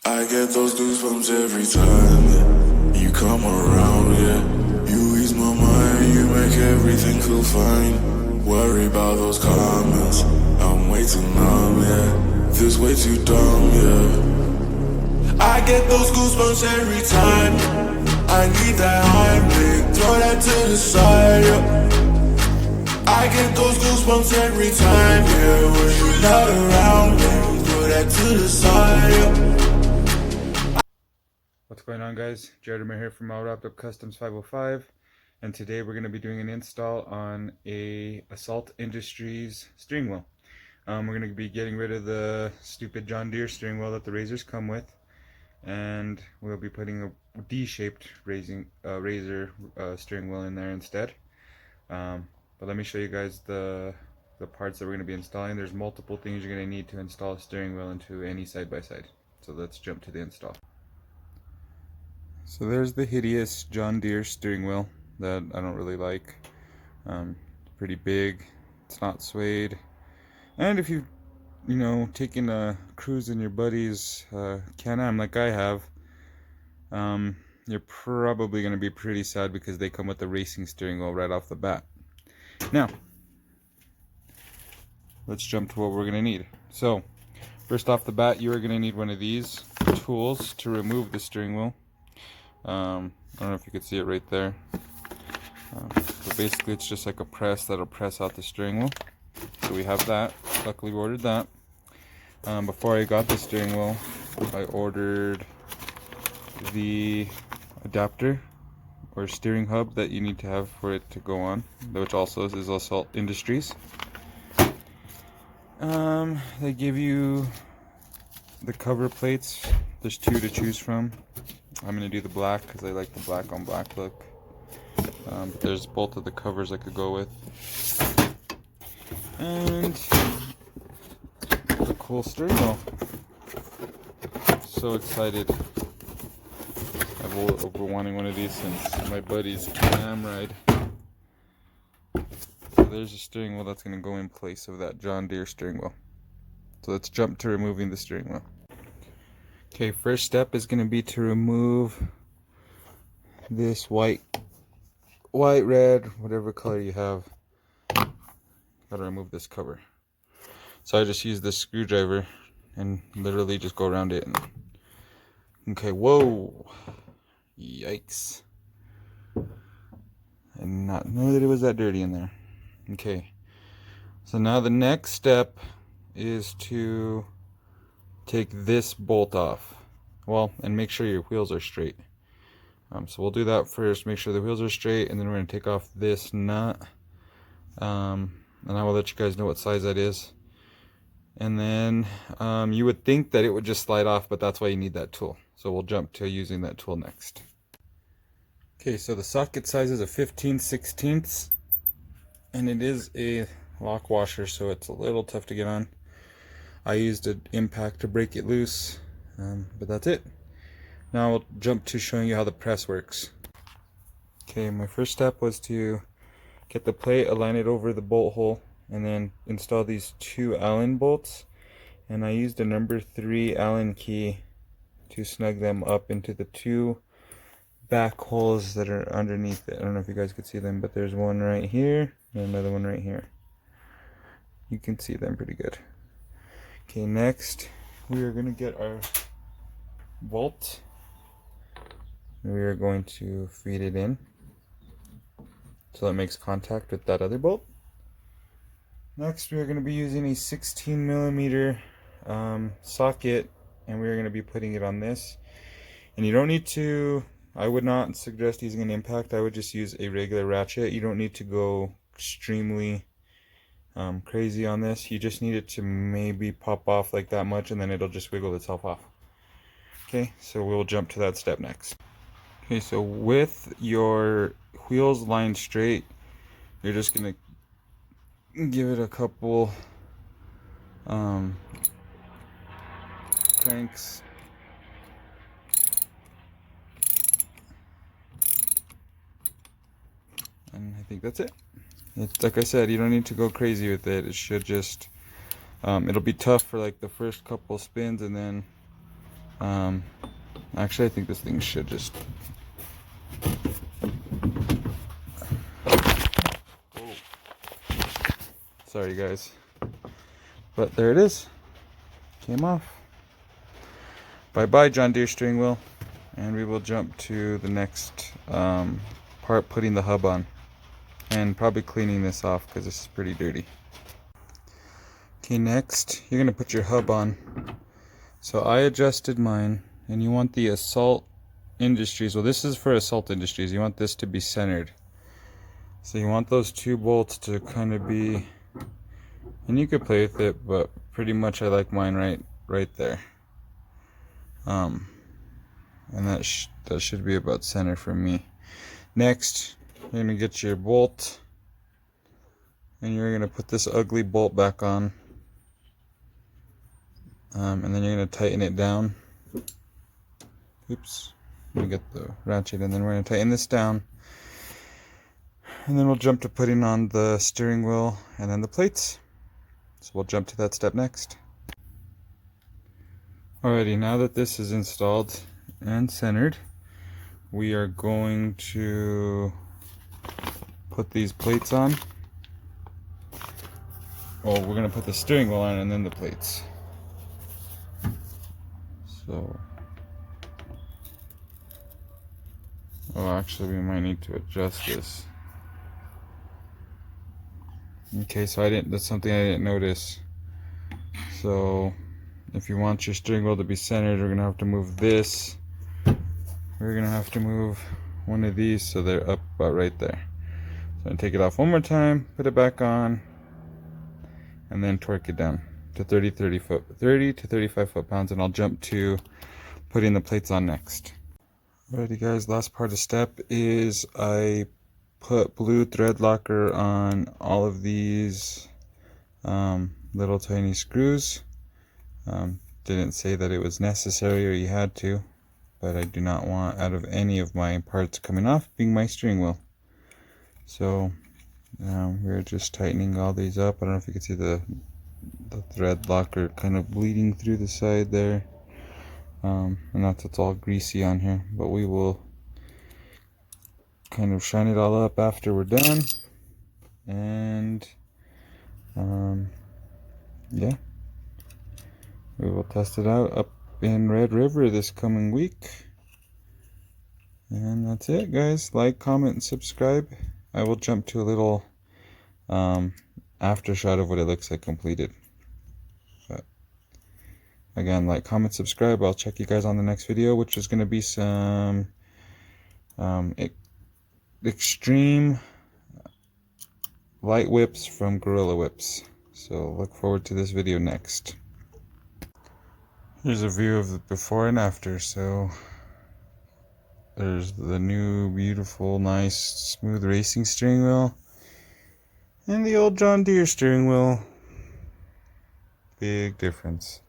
I get those goosebumps every time you come around, yeah. You ease my mind, you make everything feel fine. Worry about those comments, I'm way too numb, yeah. This way too dumb, yeah. I get those goosebumps every time I need that Heimlich, throw that to the side, yeah. I get those goosebumps every time, yeah. When you're not around, yeah. Throw that to the side, yeah. What's going on, guys? Jared Amir here from Wrapped Up Customs 505, and today we're going to be doing an install on a Assault Industries steering wheel. We're going to be getting rid of the stupid John Deere steering wheel that the Razors come with, and we'll be putting a D-shaped Razor steering wheel in there instead. But let me show you guys the parts that we're going to be installing. There's multiple things you're going to need to install a steering wheel into any side-by-side. So let's jump to the install. So there's the hideous John Deere steering wheel that I don't really like. Pretty big, it's not suede, and if you've taken a cruise in your buddy's Can-Am like I have, you're probably going to be pretty sad because they come with the racing steering wheel right off the bat. Now let's jump to what we're going to need. So first off the bat, you are going to need one of these tools to remove the steering wheel. I don't know if you can see it right there. So basically it's just like a press that'll press out the steering wheel. So we have that. Luckily we ordered that. Before I got the steering wheel, I ordered the adapter or steering hub that you need to have for it to go on, which also is Assault Industries. They give you the cover plates. There's two to choose from. I'm going to do the black because I like the black on black look. But there's both of the covers I could go with. And the cool steering wheel. So excited. I've been wanting one of these since my buddy's Can-Am ride. So there's a steering wheel that's going to go in place of that John Deere steering wheel. So let's jump to removing the steering wheel. Okay, first step is going to be to remove this white, red, whatever color you have. Gotta remove this cover. So I just use this screwdriver and literally just go around it. Okay, whoa, yikes! I did not know that it was that dirty in there. Okay, so now the next step is to take this bolt off. Well, and make sure your wheels are straight. So we'll do that first, make sure the wheels are straight, and then we're going to take off this nut. And I will let you guys know what size that is. And then you would think that it would just slide off, but that's why you need that tool. So we'll jump to using that tool next. Okay, so the socket size is a 15/16, and it is a lock washer, so it's a little tough to get on. I used an impact to break it loose, but that's it. Now we'll jump to showing you how the press works. Okay, my first step was to get the plate, align it over the bolt hole, and then install these two Allen bolts. And I used a number 3 Allen key to snug them up into the two back holes that are underneath it. I don't know if you guys could see them, but there's one right here and another one right here. You can see them pretty good. Okay, next we are going to get our bolt. We are going to feed it in so it makes contact with that other bolt. Next we are going to be using a 16mm socket, and we are going to be putting it on this. And you don't need to, I would not suggest using an impact. I would just use a regular ratchet. You don't need to go extremely crazy on this. You just need it to maybe pop off like that much, and then it'll just wiggle itself off. Okay, so we'll jump to that step next. Okay, so with your wheels lined straight, you're just gonna give it a couple cranks. And I think that's it. It's like I said, you don't need to go crazy with it. It should just it'll be tough for like the first couple spins, and then Actually, I think this thing should just... Oh. Sorry, guys. But there it is. Came off. Bye-bye, John Deere steering wheel. And we will jump to the next part, putting the hub on. And probably cleaning this off because this is pretty dirty. Okay, next, you're going to put your hub on. So I adjusted mine, and you want the Assault Industries. Well, this is for Assault Industries. You want this to be centered. So you want those two bolts to kind of be, and you could play with it, but pretty much I like mine right there. And that should be about center for me. Next, you're gonna get your bolt, and you're gonna put this ugly bolt back on, and then you're gonna tighten it down. Oops, let me get the ratchet, and then we're gonna tighten this down, and then we'll jump to putting on the steering wheel and then the plates. So we'll jump to that step next. Alrighty, now that this is installed and centered, we are going to put these plates on. Well, we're going to put the steering wheel on and then the plates. So, oh, actually we might need to adjust this. Okay, so that's something I didn't notice. So, if you want your steering wheel to be centered, we're going to have to move this. We're going to have to move one of these so they're up about right there. So I'm going to take it off one more time, put it back on, and then torque it down to 30 to 35 foot-pounds, and I'll jump to putting the plates on next. Alrighty guys, last part of the step is I put blue thread locker on all of these little tiny screws. Didn't say that it was necessary or you had to, but I do not want out of any of my parts coming off being my steering wheel. So we're just tightening all these up. I don't know if you can see the thread locker kind of bleeding through the side there, and that's what's all greasy on here, but we will kind of shine it all up after we're done. And yeah, we will test it out up in Red River this coming week. And that's it, guys. Like, comment, and subscribe. I will jump to a little after shot of what it looks like completed. But again, like, comment, subscribe. I'll check you guys on the next video, which is going to be some extreme light whips from Gorilla Whips. So look forward to this video next. Here's a view of the before and after. So there's the new, beautiful, nice, smooth racing steering wheel, and the old John Deere steering wheel. Big difference.